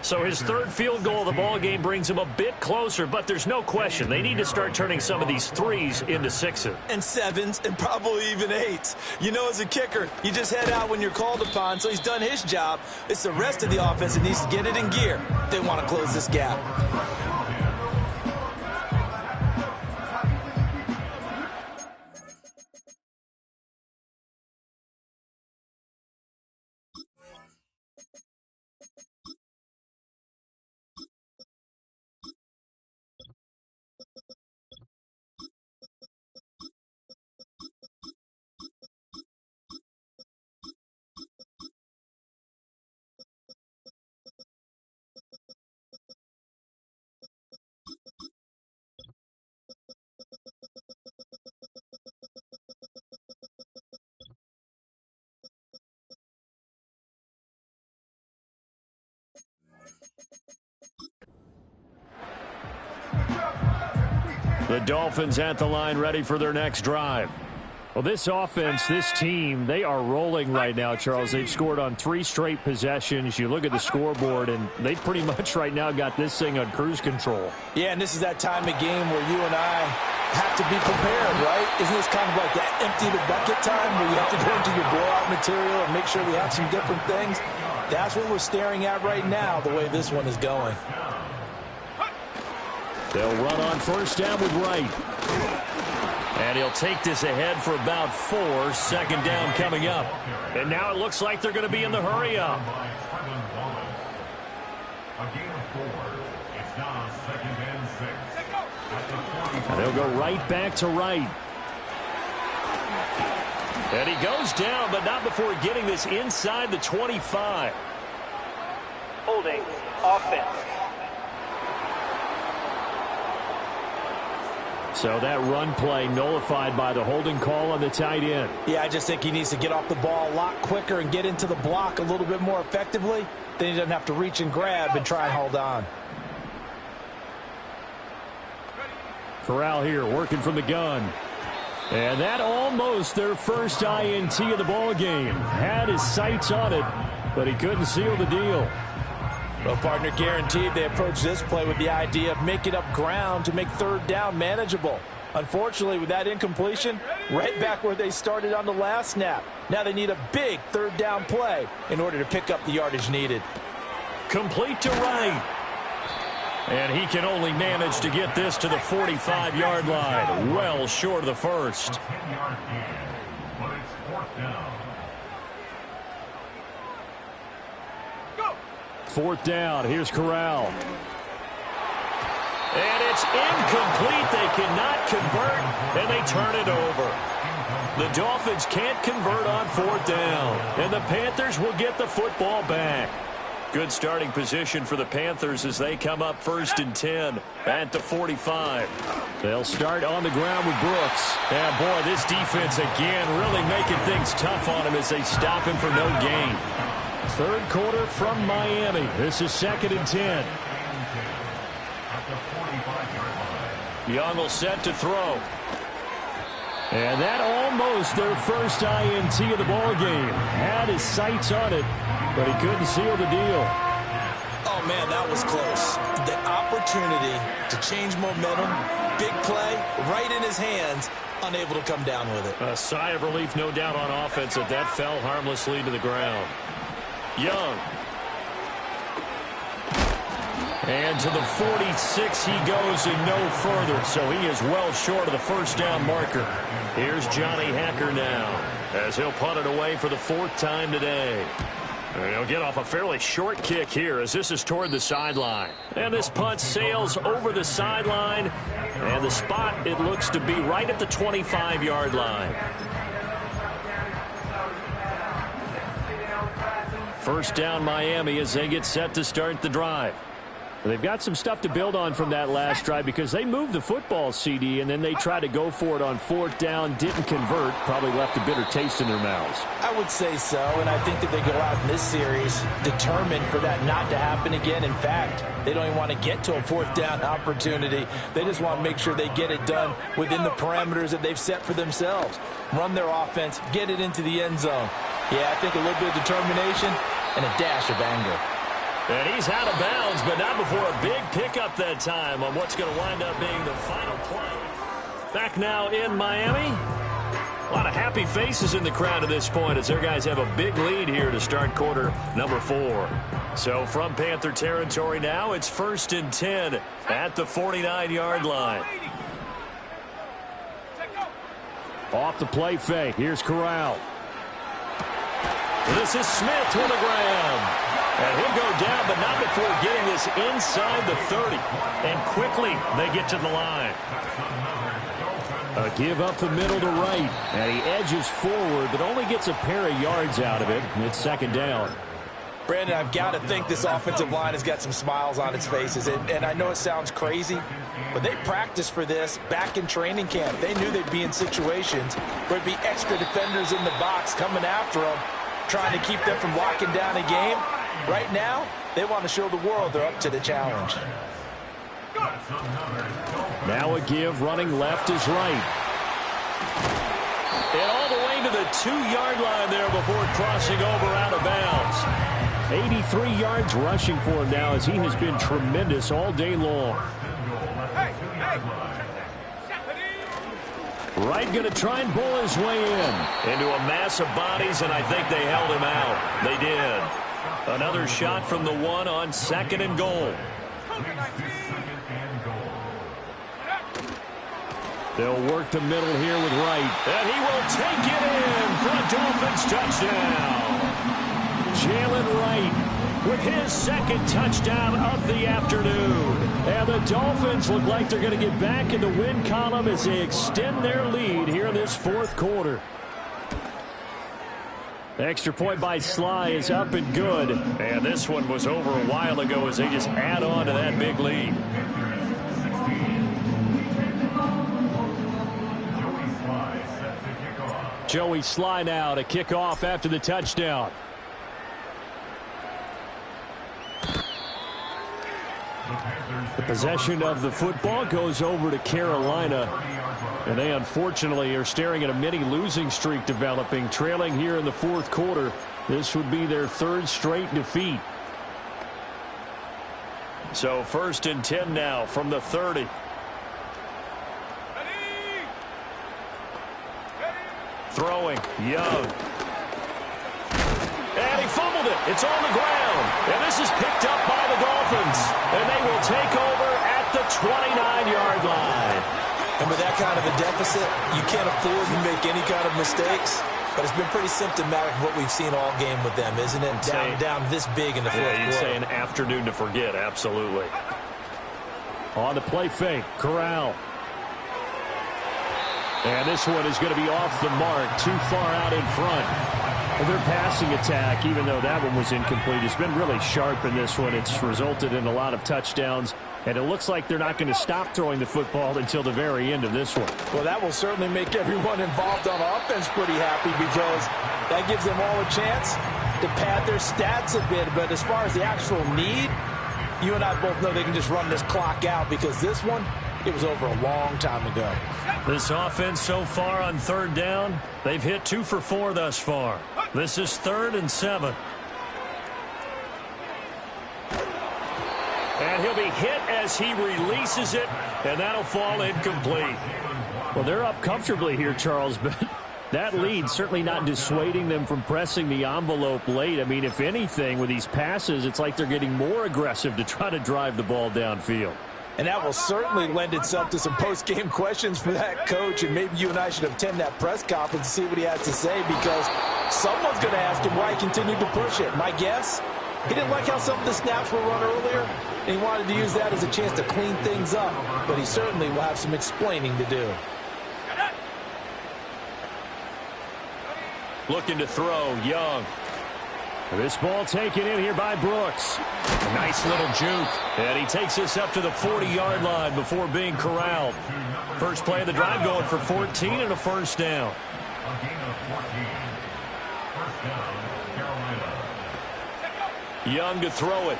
So his third field goal of the ball game brings him a bit closer, but there's no question they need to start turning some of these threes into sixes. And sevens, and probably even eights. You know, as a kicker, you just head out when you're called upon, so he's done his job. It's the rest of the offense that needs to get it in gear if they want to close this gap. The Dolphins at the line, ready for their next drive. Well, this offense, this team, they are rolling right now, Charles. They've scored on 3 straight possessions. You look at the scoreboard, and they pretty much right now got this thing on cruise control. Yeah, and this is that time of game where you and I have to be prepared, right? Isn't this kind of like that empty the bucket time where you have to go into your blowout material and make sure we have some different things? That's what we're staring at right now, the way this one is going. They'll run on first down with Wright. And he'll take this ahead for about 4. Second down coming up. And now it looks like they're going to be in the hurry up. A gain of 4. It's now second and 6. And they'll go right back to Wright. And he goes down, but not before getting this inside the 25. Holding offense. So that run play nullified by the holding call on the tight end. Yeah, I just think he needs to get off the ball a lot quicker and get into the block a little bit more effectively. Then he doesn't have to reach and grab and try and hold on. Corral here working from the gun. And that almost their first INT of the ball game. Had his sights on it, but he couldn't seal the deal. Well, partner, guaranteed they approach this play with the idea of making up ground to make third down manageable. Unfortunately, with that incompletion, right back where they started on the last snap. Now they need a big third down play in order to pick up the yardage needed. Complete to Wright. And he can only manage to get this to the 45-yard line. Well short of the first. 10-yard gain, but it's fourth down. Fourth down. Here's Corral. And it's incomplete. They cannot convert, and they turn it over. The Dolphins can't convert on fourth down, and the Panthers will get the football back. Good starting position for the Panthers as they come up first and 10 at the 45. They'll start on the ground with Brooks. Yeah, boy, this defense again really making things tough on him as they stop him for no gain. Third quarter from Miami. This is 2nd and 10. Young will set to throw. And that almost their first INT of the ball game. Had his sights on it, but he couldn't seal the deal. Oh, man, that was close. The opportunity to change momentum, big play, right in his hands, unable to come down with it. A sigh of relief, no doubt, on offense that fell harmlessly to the ground. Young. And to the 46 he goes and no further, so he is well short of the first down marker. Here's Johnny Hacker now as he'll punt it away for the 4th time today. And he'll get off a fairly short kick here as this is toward the sideline. And this punt sails over the sideline, and the spot, it looks to be right at the 25-yard line. First down Miami as they get set to start the drive. They've got some stuff to build on from that last drive because they moved the football, CD, and then they tried to go for it on 4th down, didn't convert, probably left a bitter taste in their mouths. I would say so, and I think that they go out in this series determined for that not to happen again. In fact, they don't even want to get to a 4th down opportunity. They just want to make sure they get it done within the parameters that they've set for themselves. Run their offense, get it into the end zone. Yeah, I think a little bit of determination and a dash of anger. And he's out of bounds, but not before a big pickup that time on what's going to wind up being the final play. Back now in Miami. A lot of happy faces in the crowd at this point as their guys have a big lead here to start quarter number 4. So from Panther territory now, it's 1st and 10 at the 49-yard line. Off the play fake. Here's Corral. This is Smith on the ground. And he'll go down, but not before getting this inside the 30. And quickly, they get to the line. A give up the middle to right. And he edges forward, but only gets a pair of yards out of it. It's 2nd down. Brandon, I've got to think this offensive line has got some smiles on its faces. And I know it sounds crazy, but they practiced for this back in training camp. They knew they'd be in situations where there'd be extra defenders in the box coming after them, trying to keep them from locking down a game. Right now, they want to show the world they're up to the challenge. Now a give, running left is right. And all the way to the 2-yard line there before crossing over out of bounds. 83 yards rushing for him now as he has been tremendous all day long. Wright going to try and bull his way in. Into a mass of bodies, and I think they held him out. They did. Another shot from the 1 on 2nd and goal. They'll work the middle here with Wright. And he will take it in for a Dolphins touchdown. Jalen Wright with his 2nd touchdown of the afternoon. And the Dolphins look like they're going to get back in the win column as they extend their lead here in this 4th quarter. Extra point by Sly is up and good. And this one was over a while ago as they just add on to that big lead. Joey Sly now to kick off after the touchdown. The possession of the football goes over to Carolina. And they unfortunately are staring at a mini losing streak developing, trailing here in the 4th quarter. This would be their 3rd straight defeat. So 1st and 10 now from the 30. Throwing, Young. And he fumbled it. It's on the ground. And this is picked up by the Dolphins. And they will take over at the 29-yard line. And with that kind of a deficit, you can't afford to make any kind of mistakes. But it's been pretty symptomatic of what we've seen all game with them, isn't it? Down this big in the 4th quarter. You'd say an afternoon to forget, absolutely. On the play fake, Corral. And this one is going to be off the mark, too far out in front. And their passing attack, even though that one was incomplete, has been really sharp in this one. It's resulted in a lot of touchdowns. And it looks like they're not going to stop throwing the football until the very end of this one. Well, that will certainly make everyone involved on offense pretty happy because that gives them all a chance to pad their stats a bit. But as far as the actual need, you and I both know they can just run this clock out because this one, it was over a long time ago. This offense so far on third down, they've hit 2 for 4 thus far. This is 3rd and 7. And he'll be hit as he releases it, and that'll fall incomplete. Well, they're up comfortably here, Charles, but that lead certainly not dissuading them from pressing the envelope late. I mean, if anything, with these passes, it's like they're getting more aggressive to try to drive the ball downfield. And that will certainly lend itself to some post-game questions for that coach, and maybe you and I should attend that press conference and see what he has to say, because someone's going to ask him why he continued to push it. My guess, he didn't like how some of the snaps were run earlier, and he wanted to use that as a chance to clean things up, but he certainly will have some explaining to do. Looking to throw, Young. This ball taken in here by Brooks. A nice little juke. And he takes us up to the 40-yard line before being corralled. First play of the drive going for 14 and a first down. A gain of 14. First down, Carolina. Young to throw it.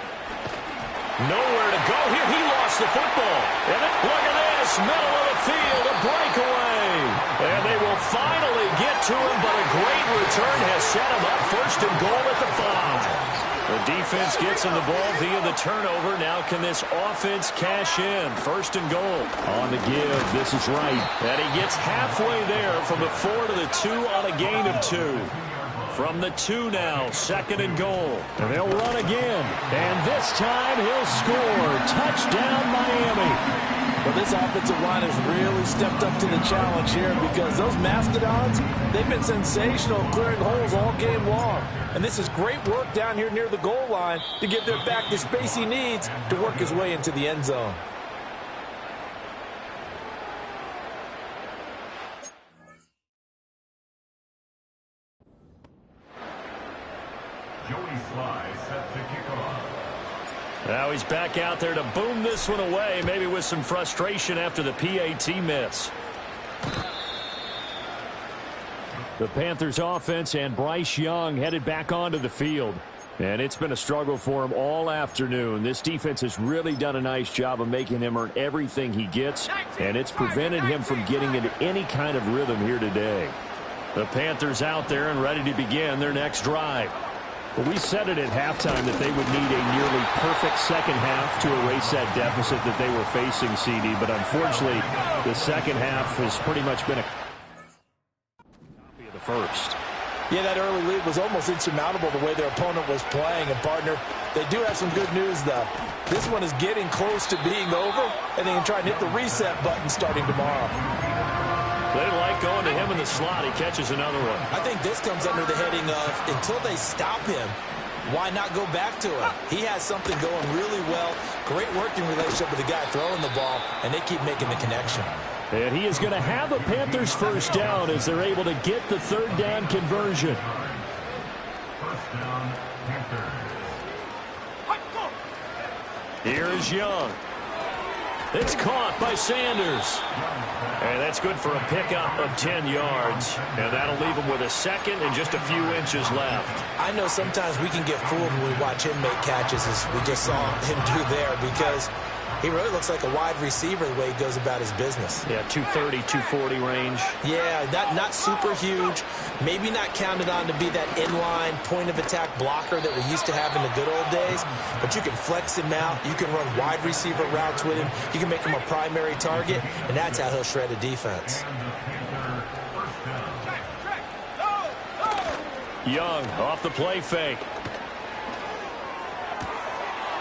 Nowhere to go here. He lost the football. And look at this. Middle of the field. A breakaway. And they will finally get to him, but a great return has set him up. First and goal at the 5. The defense gets him the ball via the turnover. Now can this offense cash in? First and goal. On the give. This is right. And he gets halfway there from the 4 to the 2 on a gain of 2. From the 2 now, 2nd and goal. And they'll run again. And this time he'll score. Touchdown, Miami. Well, this offensive line has really stepped up to the challenge here because those Mastodons, they've been sensational clearing holes all game long. And this is great work down here near the goal line to give their back the space he needs to work his way into the end zone. Joey Sly set to kick off. Now he's back out there to boom this one away, maybe with some frustration after the PAT miss. The Panthers offense and Bryce Young headed back onto the field. And it's been a struggle for him all afternoon. This defense has really done a nice job of making him earn everything he gets, and it's prevented him from getting into any kind of rhythm here today. The Panthers out there and ready to begin their next drive. Well, we said it at halftime that they would need a nearly perfect second half to erase that deficit that they were facing, CD. But unfortunately, the second half has pretty much been a copy of the first. Yeah, that early lead was almost insurmountable the way their opponent was playing. And, partner, they do have some good news, though. This one is getting close to being over, and they can try and hit the reset button starting tomorrow. They like going to him in the slot. He catches another one. I think this comes under the heading of until they stop him, why not go back to him? He has something going really well. Great working relationship with the guy throwing the ball, and they keep making the connection. And he is going to have a Panthers first down as they're able to get the third down conversion. First down, Panthers. Here is Young. It's caught by Sanders. And that's good for a pickup of 10 yards. And that'll leave him with a second and just a few inches left. I know sometimes we can get fooled when we watch him make catches, as we just saw him do there, because he really looks like a wide receiver the way he goes about his business. Yeah, 230, 240 range. Yeah, not super huge. Maybe not counted on to be that inline point-of-attack blocker that we used to have in the good old days. But you can flex him out. You can run wide receiver routes with him. You can make him a primary target, and that's how he'll shred a defense. Young off the play fake.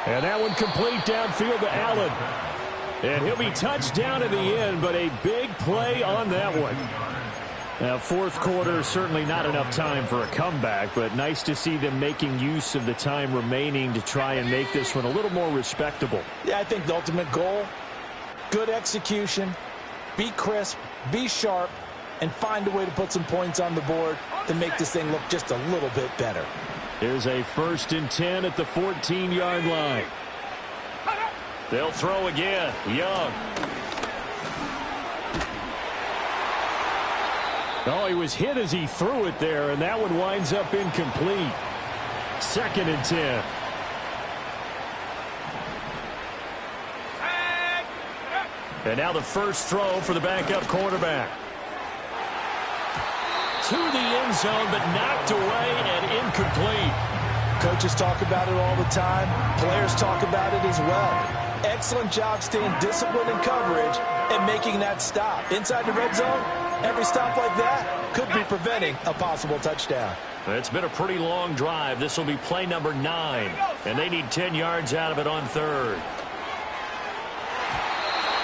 And that one complete downfield to Allen. And he'll be touched down in the end, but a big play on that one. Now, fourth quarter, certainly not enough time for a comeback, but nice to see them making use of the time remaining to try and make this one a little more respectable. Yeah, I think the ultimate goal, good execution, be crisp, be sharp, and find a way to put some points on the board to make this thing look just a little bit better. Here's a 1st and 10 at the 14-yard line. They'll throw again. Young. Oh, he was hit as he threw it there, and that one winds up incomplete. 2nd and 10. And now the first throw for the backup quarterback. To the end zone, but knocked away and incomplete. Coaches talk about it all the time. Players talk about it as well. Excellent job staying disciplined in coverage and making that stop. Inside the red zone, every stop like that could be preventing a possible touchdown. It's been a pretty long drive. This will be play number 9, and they need 10 yards out of it on 3rd.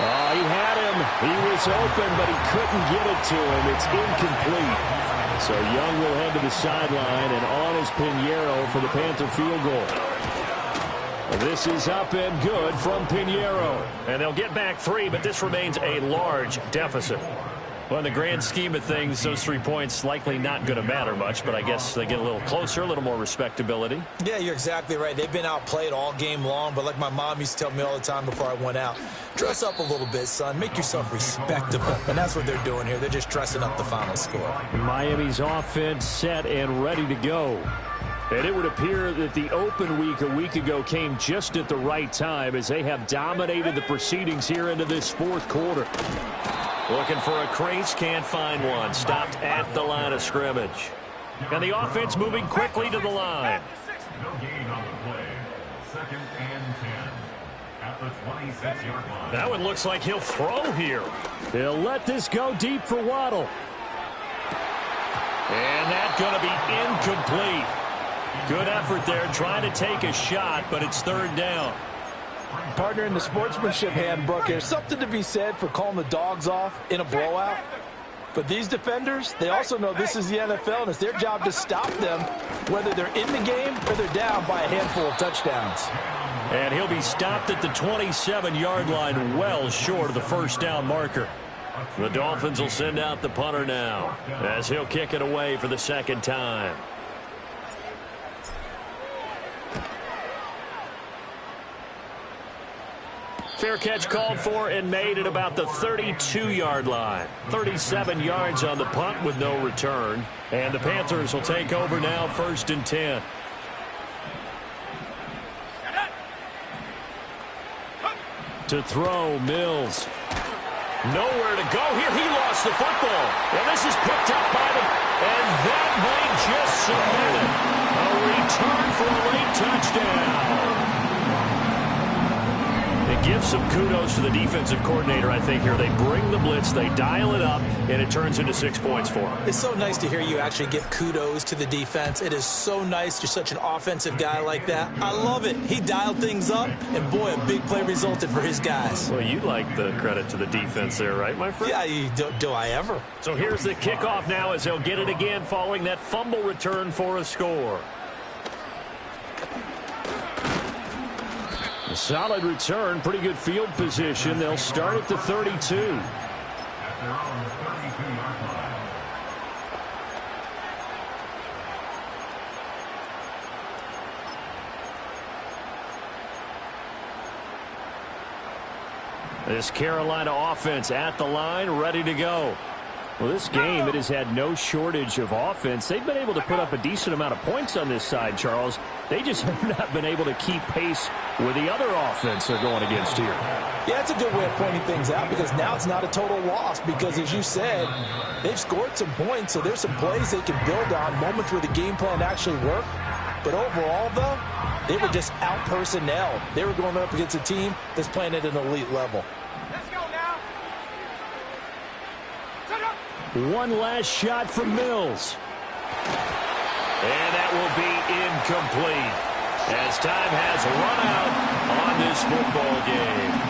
Oh, he had him. He was open, but he couldn't get it to him. It's incomplete. So Young will head to the sideline, and on is Pinheiro for the Panther field goal. This is up and good from Pinheiro. And they'll get back 3, but this remains a large deficit. Well, in the grand scheme of things, those 3 points likely not going to matter much, but I guess they get a little closer, a little more respectability. Yeah, you're exactly right. They've been outplayed all game long, but like my mom used to tell me all the time before I went out, dress up a little bit, son. Make yourself respectable. And that's what they're doing here. They're just dressing up the final score. Miami's offense set and ready to go. And it would appear that the open week a week ago came just at the right time as they have dominated the proceedings here into this 4th quarter. Looking for a crease, can't find one. Stopped at the line of scrimmage. And the offense moving quickly to the line. No gain on the play. 2nd and 10 at the 26-yard line. That one looks like he'll throw here. They'll let this go deep for Waddle. And that's going to be incomplete. Good effort there, trying to take a shot, but it's 3rd down. Partner, in the sportsmanship handbook, there's something to be said for calling the dogs off in a blowout. But these defenders, they also know this is the NFL, and it's their job to stop them, whether they're in the game or they're down by a handful of touchdowns. And he'll be stopped at the 27-yard line, well short of the 1st down marker. The Dolphins will send out the punter now, as he'll kick it away for the 2nd time. Fair catch called for and made at about the 32-yard line. 37 yards on the punt with no return. And the Panthers will take over now, 1st and 10. To throw, Mills. Nowhere to go here. He lost the football. And this is picked up by them. And that might just submit it. A return for a late touchdown. It gives some kudos to the defensive coordinator, I think, here. They bring the blitz, they dial it up, and it turns into 6 points for them. It's so nice to hear you actually give kudos to the defense. It is so nice. You're such an offensive guy like that. I love it. He dialed things up, and boy, a big play resulted for his guys. Well, you like the credit to the defense there, right, my friend? Yeah, do I ever? So here's the kickoff now as they'll get it again following that fumble return for a score. A solid return, pretty good field position. They'll start at the 32. At their own 32-yard line. This Carolina offense at the line, ready to go. Well, this game, it has had no shortage of offense. They've been able to put up a decent amount of points on this side, Charles. They just have not been able to keep pace with the other offense they're going against here. Yeah, it's a good way of pointing things out because now it's not a total loss because, as you said, they've scored some points, so there's some plays they can build on, moments where the game plan actually worked. But overall, though, they were just out-personnel. They were going up against a team that's playing at an elite level. One last shot from Mills. And that will be incomplete as time has run out on this football game.